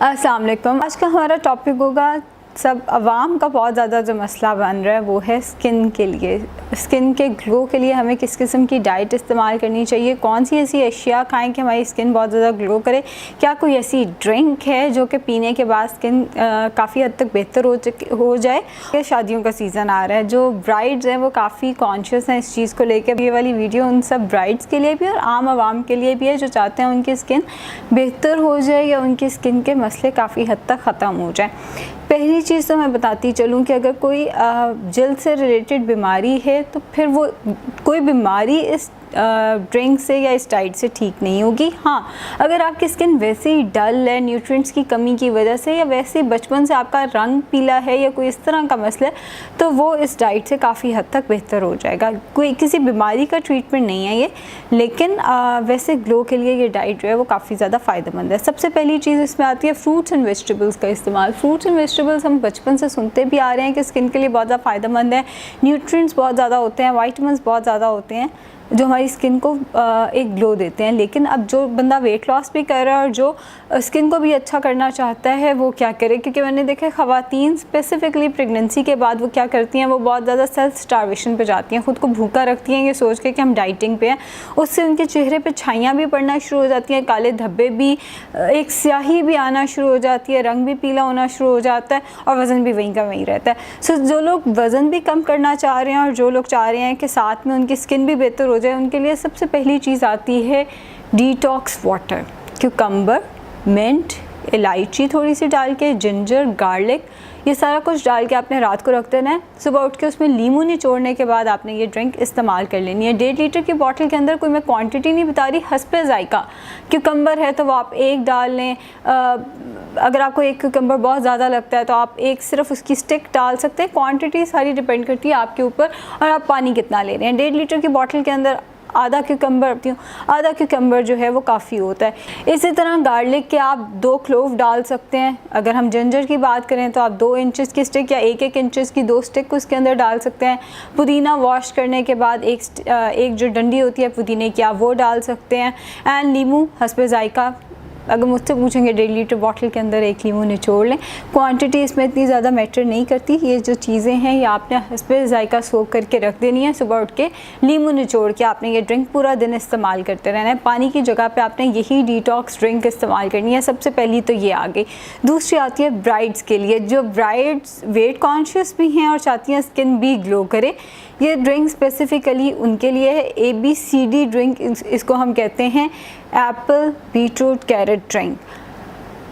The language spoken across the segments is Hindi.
अस्सलाम वालेकुम। आज का हमारा टॉपिक होगा, सब आवाम का बहुत ज़्यादा जो मसला बन रहा है वो है स्किन के लिए। स्किन के ग्लो के लिए हमें किस किस्म की डाइट इस्तेमाल करनी चाहिए, कौन सी ऐसी अशिया खाएं कि हमारी स्किन बहुत ज़्यादा ग्लो करे। क्या कोई ऐसी ड्रिंक है जो कि पीने के बाद स्किन काफ़ी हद तक बेहतर हो जाए। शादियों का सीज़न आ रहा है, जो ब्राइड्स हैं वो काफ़ी कॉन्शियस हैं इस चीज़ को लेकर। ये वाली वीडियो उन सब ब्राइड्स के लिए भी और आम आवाम के लिए भी है जो चाहते हैं उनकी स्किन बेहतर हो जाए या उनकी स्किन के मसले काफ़ी हद तक ख़त्म हो जाए। पहली चीज़ तो मैं बताती चलूँ कि अगर कोई जल्द से रिलेटेड बीमारी है तो फिर वो कोई बीमारी इस ड्रिंक से या इस डाइट से ठीक नहीं होगी। हाँ, अगर आपकी स्किन वैसे ही डल है न्यूट्रिएंट्स की कमी की वजह से, या वैसे ही बचपन से आपका रंग पीला है या कोई इस तरह का मसला है, तो वो इस डाइट से काफ़ी हद तक बेहतर हो जाएगा। कोई किसी बीमारी का ट्रीटमेंट नहीं है ये, लेकिन वैसे ग्लो के लिए ये डाइट जो है वो काफ़ी ज़्यादा फ़ायदेमंद है। सबसे पहली चीज़ इसमें आती है फ्रूट्स एंड वेजिटेबल्स का इस्तेमाल। फ्रूट्स एंड वेजिटेबल्स हम बचपन से सुनते भी आ रहे हैं कि स्किन के लिए बहुत ज़्यादा फ़ायदेमंद है। न्यूट्रिएंट्स बहुत ज़्यादा होते हैं, वाइटामिन्स बहुत ज़्यादा होते हैं जो हमारी स्किन को एक ग्लो देते हैं। लेकिन अब जो बंदा वेट लॉस भी कर रहा है और जो स्किन को भी अच्छा करना चाहता है वो क्या करे, क्योंकि मैंने देखा है ख़वातीन स्पेसिफ़िकली प्रेगनेंसी के बाद वो क्या करती हैं, वो बहुत ज़्यादा सेल्फ स्टार्वेशन पे जाती हैं, ख़ुद को भूखा रखती हैं ये सोच के कि हम डाइटिंग पे हैं। उससे उनके चेहरे पे छाइयाँ भी पड़ना शुरू हो जाती हैं, काले धब्बे भी, एक स्याही भी आना शुरू हो जाती है, रंग भी पीला होना शुरू हो जाता है और वज़न भी वहीं का वहीं रहता है। सो जो लोग वज़न भी कम करना चाह रहे हैं और जो लोग चाह रहे हैं कि साथ में उनकी स्किन भी बेहतर हो जाए, उनके लिए सबसे पहली चीज़ आती है डिटॉक्स वाटर। क्यूकम्बर, मिंट, इलायची थोड़ी सी डाल के, जिंजर, गार्लिक, ये सारा कुछ डाल के आपने रात को रख देना है। सुबह उठ के उसमें लीमू निचोड़ने के बाद आपने ये ड्रिंक इस्तेमाल कर लेनी है। 1.5 लीटर की बॉटल के अंदर कोई मैं क्वांटिटी नहीं बता रही, हस्बे जायका। क्यूकम्बर है तो वो आप एक डाल लें, अगर आपको एक क्यूकम्बर बहुत ज़्यादा लगता है तो आप एक सिर्फ उसकी स्टिक डाल सकते हैं। क्वांटिटी सारी डिपेंड करती है आपके ऊपर और आप पानी कितना ले रहे हैं। 1.5 लीटर की बॉटल के अंदर आधा क्यूकम्बर जो है वो काफ़ी होता है। इसी तरह गार्लिक के आप 2 क्लोव डाल सकते हैं। अगर हम जिंजर की बात करें तो आप 2 इंचेस की स्टिक या 1-1 इंचेस की 2 स्टिक उसके अंदर डाल सकते हैं। पुदीना वॉश करने के बाद एक जो डंडी होती है पुदीने की, आप वो डाल सकते हैं। एंड लीमू हस्बे जायका, अगर मुझसे पूछेंगे 1.5 लीटर बॉटल के अंदर 1 लीमू निचोड़ लें। क्वांटिटी इसमें इतनी ज़्यादा मैटर नहीं करती। ये जो चीज़ें हैं ये आपने हस्बे जायका सोख करके रख देनी है। सुबह उठ के लीमू निचोड़ के आपने ये ड्रिंक पूरा दिन इस्तेमाल करते रहना है। पानी की जगह पे आपने यही डिटॉक्स ड्रिंक इस्तेमाल करनी है। सबसे पहली तो ये आ गई। दूसरी आती है ब्राइड्स के लिए, जो ब्राइड्स वेट कॉन्शियस भी हैं और चाहती हैं स्किन भी ग्लो करे। ये ड्रिंक स्पेसिफ़िकली उनके लिए है। ABCD ड्रिंक इसको हम कहते हैं, apple beetroot carrot drink.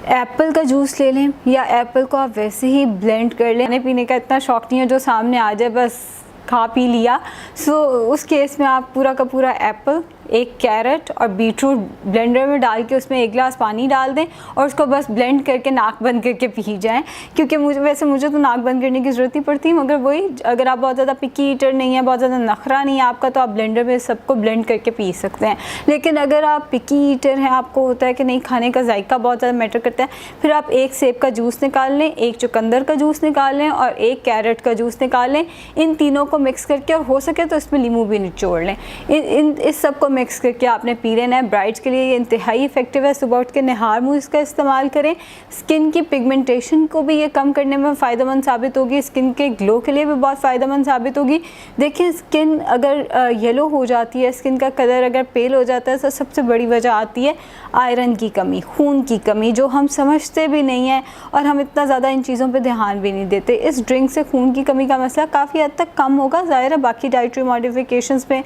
Apple का जूस ले लें या एप्पल को आप वैसे ही ब्लेंड कर लें। खाने पीने का इतना शौक नहीं है जो सामने आ जाए बस खा पी लिया। सो उस केस में आप पूरा का पूरा एप्पल, 1 कैरेट और बीटरूट ब्लेंडर में डाल के उसमें 1 गिलास पानी डाल दें और उसको बस ब्लेंड करके नाक बंद करके पी जाएं। क्योंकि मुझे तो नाक बंद करने की ज़रूरत ही पड़ती है, मगर वही अगर आप बहुत ज़्यादा पिकी ईटर नहीं है, बहुत ज़्यादा नखरा नहीं है आपका, तो आप ब्लेंडर में सबको ब्लेंड करके पी सकते हैं। लेकिन अगर आप पिकी ईटर हैं, आपको होता है कि नहीं खाने का जायका बहुत ज़्यादा मैटर करता है, फिर आप 1 सेब का जूस निकाल लें, 1 चुकंदर का जूस निकाल लें और 1 कैरेट का जूस निकाल लें। इन तीनों को मिक्स करके, और हो सके तो इसमें लीमू भी निचोड़ लें। इस सब को मिक्स करके आपने पी लेना है। ब्राइड्स के लिए ये इंतहाई इफेक्टिव है। सुबह उठ के निहार मुँह इसका इस्तेमाल करें। स्किन की पिगमेंटेशन को भी ये कम करने में फ़ायदेमंद साबित होगी। स्किन के ग्लो के लिए भी बहुत फ़ायदेमंद साबित होगी। देखिए, स्किन अगर येलो हो जाती है, स्किन का कलर अगर पेल हो जाता है, तो सबसे बड़ी वजह आती है आयरन की कमी, खून की कमी, जो हम समझते भी नहीं है और हम इतना ज़्यादा इन चीज़ों पे ध्यान भी नहीं देते। इस ड्रिंक से खून की कमी का मसला काफ़ी हद तक कम होगा। ज़ाहिर है बाकी डाइटरी मॉडिफिकेशंस में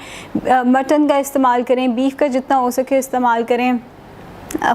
मटन का इस्तेमाल करें, बीफ का जितना हो सके इस्तेमाल करें,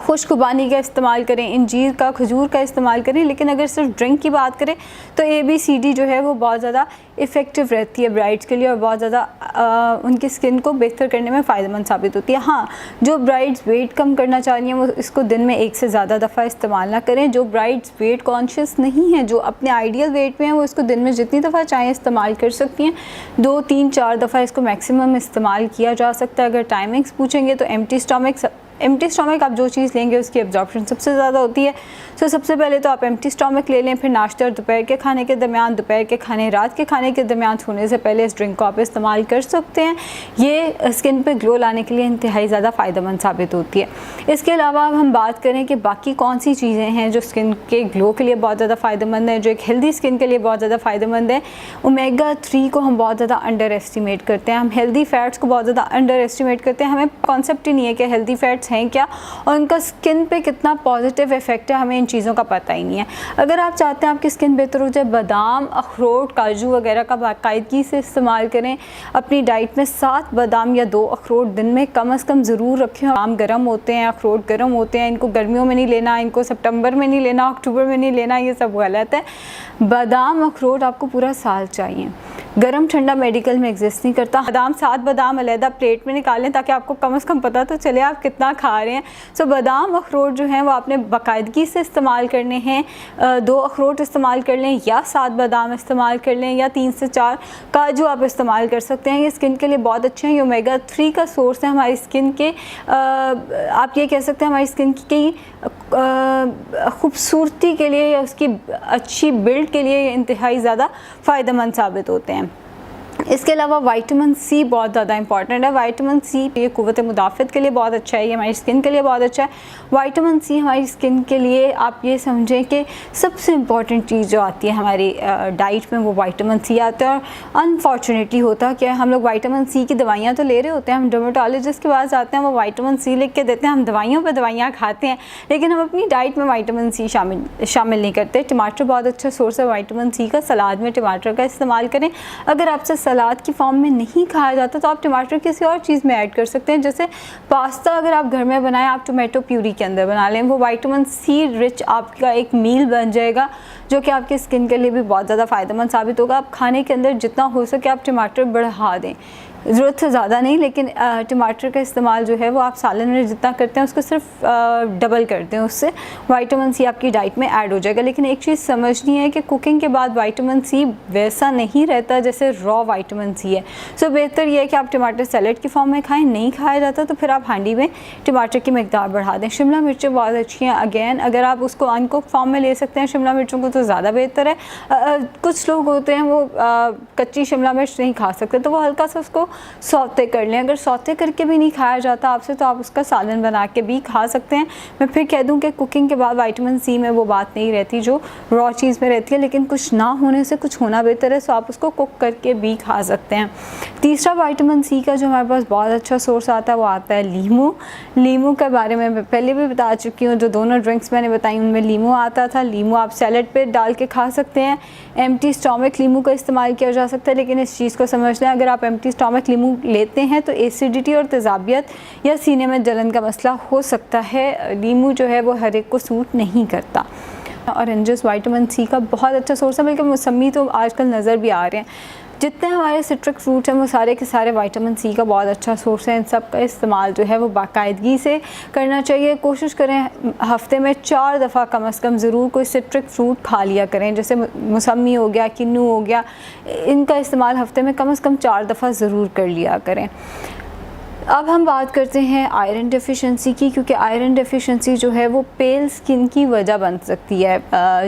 खुशकुबानी का इस्तेमाल करें, इंजीर का, खजूर का इस्तेमाल करें। लेकिन अगर सिर्फ ड्रिंक की बात करें तो ABCD जो है वो बहुत ज़्यादा इफ़ेक्टिव रहती है ब्राइड्स के लिए और बहुत ज़्यादा उनकी स्किन को बेहतर करने में फ़ायदेमंद साबित होती है। हाँ, जो ब्राइड्स वेट कम करना चाह रही हैं वो इसको दिन में 1 से ज़्यादा दफ़ा इस्तेमाल ना करें। जो ब्राइड्स वेट कॉन्शियस नहीं हैं, जो अपने आइडियल वेट में हैं, वो इसको दिन में जितनी दफ़ा चाहें इस्तेमाल कर सकती हैं। 2, 3, 4 दफ़ा इसको मैक्सिमम इस्तेमाल किया जा सकता है। अगर टाइमिंग्स पूछेंगे तो एम्प्टी स्टमक एम्प्टी स्टमक आप जो चीज़ लेंगे उसकी एब्जॉर्प्शन सबसे ज़्यादा होती है। तो सबसे पहले तो आप एम्प्टी स्टमक ले लें, फिर नाश्ते और दोपहर के खाने के दरमियान, दोपहर के खाने रात के खाने के दरमियान सोने से पहले इस ड्रिंक को आप इस्तेमाल कर सकते हैं। ये स्किन पे ग्लो लाने के लिए इंतहाई ज़्यादा फ़ायदेमंद साबित होती है। इसके अलावा अब हम बात करें कि बाकी कौन सी चीज़ें हैं जो स्किन के ग्लो के लिए बहुत ज़्यादा फ़ायदेमंद है, जो एक हेल्दी स्किन के लिए बहुत ज़्यादा फ़ायदेमंद है। ओमेगा 3 को हम बहुत ज़्यादा अंडर एस्टिमेट करते हैं, हम हेल्दी फैट्स को बहुत ज़्यादा अंडर एस्टिमेट करते हैं। हमें कॉन्सेप्ट ही नहीं है कि हेल्दी फैट्स हैं क्या और उनका स्किन पे कितना पॉजिटिव इफेक्ट है, हमें इन चीज़ों का पता ही नहीं है। अगर आप चाहते हैं आपकी स्किन बेहतर हो जाए, बादाम, अखरोट, काजू वगैरह का बाकायदगी से इस्तेमाल करें। अपनी डाइट में 7 बादाम या 2 अखरोट दिन में कम से कम ज़रूर रखें। बादाम गर्म होते हैं, अखरोट गर्म होते हैं, इनको गर्मियों में नहीं लेना, इनको सितंबर में नहीं लेना, अक्टूबर में नहीं लेना, ये सब गलत है। बादाम अखरोट आपको पूरा साल चाहिए। गरम ठंडा मेडिकल में एग्जिस्ट नहीं करता। बादाम 7 बादाम अलहदा प्लेट में निकालें ताकि आपको कम से कम पता तो चले आप कितना खा रहे हैं। सो बादाम अखरोट जो हैं वो आपने बाकायदगी से इस्तेमाल करने हैं। 2 अखरोट इस्तेमाल कर लें या 7 बादाम इस्तेमाल कर लें या 3 से 4 काजू आप इस्तेमाल कर सकते हैं। ये स्किन के लिए बहुत अच्छे हैं। ये ओमेगा 3 का सोर्स है हमारी स्किन के, आप ये कह सकते हैं हमारी स्किन की खूबसूरती के लिए या उसकी अच्छी बिल्ड के लिए इंतहाई ज़्यादा फ़ायदेमंद साबित होते हैं। इसके अलावा विटामिन सी बहुत ज़्यादा इंपॉर्टेंट है। विटामिन सी ये क़ुव्वत मुदाफ़त के लिए बहुत अच्छा है, ये हमारी स्किन के लिए बहुत अच्छा है। विटामिन सी हमारी स्किन के लिए आप ये समझें कि सबसे इम्पॉर्टेंट चीज़ जो आती है हमारी डाइट में वो विटामिन सी आता है। और अनफॉर्चुनेटली होता क्या है, हम लोग विटामिन सी की दवाइयाँ तो ले रहे होते हैं, हम डर्मेटोलॉजिस्ट के पास जाते हैं, वो विटामिन सी लिख के देते हैं, हम दवाइयों पर दवाइयाँ खाते हैं, लेकिन हम अपनी डाइट में विटामिन सी शामिल नहीं करते। टमाटर बहुत अच्छा सोर्स है विटामिन सी का, सलाद में टमाटर का इस्तेमाल करें। अगर आपसे सलाद की फॉर्म में नहीं खाया जाता तो आप टमाटर किसी और चीज़ में ऐड कर सकते हैं। जैसे पास्ता अगर आप घर में बनाएं, आप टोमेटो प्यूरी के अंदर बना लें, वो विटामिन सी रिच आपका एक मील बन जाएगा जो कि आपकी स्किन के लिए भी बहुत ज़्यादा फ़ायदेमंद साबित होगा। आप खाने के अंदर जितना हो सके आप टमाटर बढ़ा दें, ज़रूरत से ज़्यादा नहीं, लेकिन टमाटर का इस्तेमाल जो है वो आप सालन में जितना करते हैं उसको सिर्फ डबल कर दें, उससे विटामिन सी आपकी डाइट में ऐड हो जाएगा। लेकिन एक चीज़ समझनी है कि कुकिंग के बाद विटामिन सी वैसा नहीं रहता जैसे रॉ विटामिन सी है। सो बेहतर ये है कि आप टमाटर सैलेड की फॉर्म में खाएं, नहीं खाया जाता तो फिर आप हांडी में टमाटर की मिकदार बढ़ा दें। शिमला मिर्चें बहुत अच्छी हैं, अगेन अगर आप उसको अनकुक फॉर्म में ले सकते हैं शिमला मिर्चों को तो ज़्यादा बेहतर है। कुछ लोग होते हैं वो कच्ची शिमला मिर्च नहीं खा सकते, तो वो हल्का सा उसको सौते कर लें। अगर सौते करके भी नहीं खाया जाता आपसे तो आप उसका सालन बना के भी खा सकते हैं। मैं फिर कह दूं कि कुकिंग के बाद विटामिन सी में वो बात नहीं रहती जो रॉ चीज़ में रहती है, लेकिन कुछ ना होने से कुछ होना बेहतर है, सो आप उसको कुक करके भी खा सकते हैं। तीसरा विटामिन सी का जो हमारे पास बहुत अच्छा सोर्स आता है वो आता है लीमू। लीमू के बारे में मैं पहले भी बता चुकी हूँ, जो दोनों ड्रिंक्स मैंने बताई उनमें लीमू आता था। लीमू आप सैलेड पे डाल के खा सकते हैं। एम्प्टी स्टमक लीमू का इस्तेमाल किया जा सकता है, लेकिन इस चीज़ को समझ लें अगर आप एम्प्टी स्टमक लीमू लेते हैं तो एसिडिटी और तेज़ाबियत या सीने में जलन का मसला हो सकता है। लीमू जो है वो हर एक को सूट नहीं करता। ऑरेंजेस विटामिन सी का बहुत अच्छा सोर्स है, बल्कि मौसमी तो आजकल नज़र भी आ रहे हैं। जितने हमारे सिट्रिक फ्रूट हैं वो सारे के सारे विटामिन सी का बहुत अच्छा सोर्स है। इन सब का इस्तेमाल जो है वो बाकायदगी से करना चाहिए। कोशिश करें हफ्ते में 4 दफ़ा कम से कम ज़रूर कोई सिट्रिक फ्रूट खा लिया करें, जैसे मौसमी हो गया, किन्नू हो गया, इनका इस्तेमाल हफ्ते में कम से कम 4 दफ़ा ज़रूर कर लिया करें। अब हम बात करते हैं आयरन डेफिशिएंसी की, क्योंकि आयरन डेफिशिएंसी जो है वो पेल स्किन की वजह बन सकती है,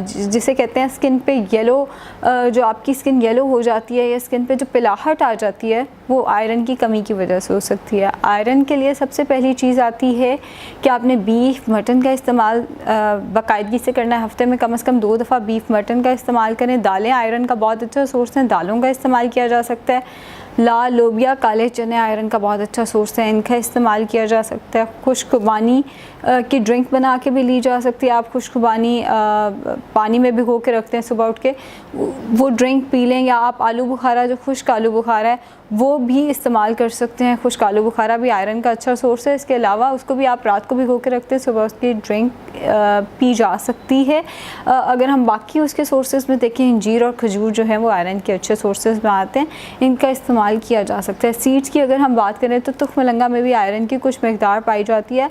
जिसे कहते हैं स्किन पे येलो, जो आपकी स्किन येलो हो जाती है या स्किन पे जो पिलाहट आ जाती है वो आयरन की कमी की वजह से हो सकती है। आयरन के लिए सबसे पहली चीज़ आती है कि आपने बीफ मटन का इस्तेमाल बाकायदगी से करना है। हफ्ते में कम से कम 2 दफ़ा बीफ मटन का इस्तेमाल करें। दालें आयरन का बहुत अच्छा सोर्स हैं, दालों का इस्तेमाल किया जा सकता है। लाल लोबिया, काले चने आयरन का बहुत अच्छा सोर्स है, इनका इस्तेमाल किया जा सकता है। खुशखुबानी की ड्रिंक बना के भी ली जा सकती है। आप खुशखुबानी पानी में भिगो के रखते हैं, सुबह उठ के वो ड्रिंक पी लें, या आप आलू बुखारा, जो खुश्क आलू बुखारा है वो भी इस्तेमाल कर सकते हैं। खुश्क आलू बुखारा भी आयरन का अच्छा सोर्स है। इसके अलावा उसको भी आप रात को भिगो के रखते हैं, सुबह उसकी ड्रिंक पी जा सकती है। अगर हम बाकी उसके सोर्सेज में देखें, अंजीर और खजूर जो है वो आयरन के अच्छे सोर्सेज में आते हैं, इनका इस्तेमाल किया जा सकता है। सीड्स की अगर हम बात करें तो तुख मलंगा में भी आयरन की कुछ मकदार पाई जाती है।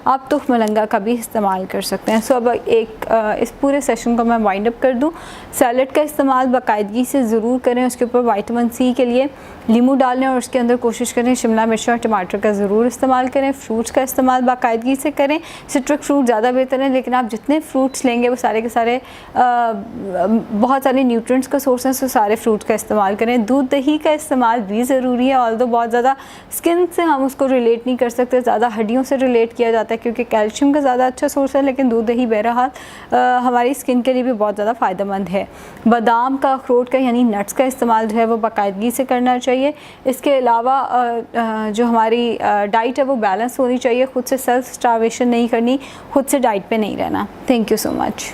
आप तुख मलंगा का भी इस्तेमाल कर सकते हैं। सो अब इस पूरे सेशन को मैं वाइंड अप कर दूँ। सैलड का इस्तेमाल बाकायदगी से ज़रूर करें, उसके ऊपर विटामिन सी के लिए नींबू डालें और उसके अंदर कोशिश करें शिमला मिर्च और टमाटर का ज़रूर इस्तेमाल करें। फ्रूट्स का इस्तेमाल बाकायदगी से करें, सिट्रिक फ्रूट ज़्यादा बेहतर है, लेकिन आप जितने फ्रूट्स लेंगे वो सारे के सारे बहुत सारे न्यूट्रिएंट्स का सोर्स हैं, तो सारे फ्रूट का इस्तेमाल करें। दूध दही का इस्तेमाल भी ज़रूरी है, ऑल्दो बहुत ज़्यादा स्किन से हम उसको रिलेट नहीं कर सकते, ज़्यादा हड्डियों से रिलेट किया जाता है क्योंकि कैल्शियम का ज़्यादा अच्छा सोर्स है, लेकिन दूध दही बहरहाल हमारी स्किन के लिए भी बहुत ज़्यादा फ़ायदेमंद है। बादाम का, अखरोट का यानी नट्स का इस्तेमाल जो है वो बाकायदगी से करना चाहिए। इसके अलावा जो हमारी डाइट है वो बैलेंस होनी चाहिए, खुद से सेल्फ स्टार्वेशन नहीं करनी, खुद से डाइट पे नहीं रहना। Thank you so much.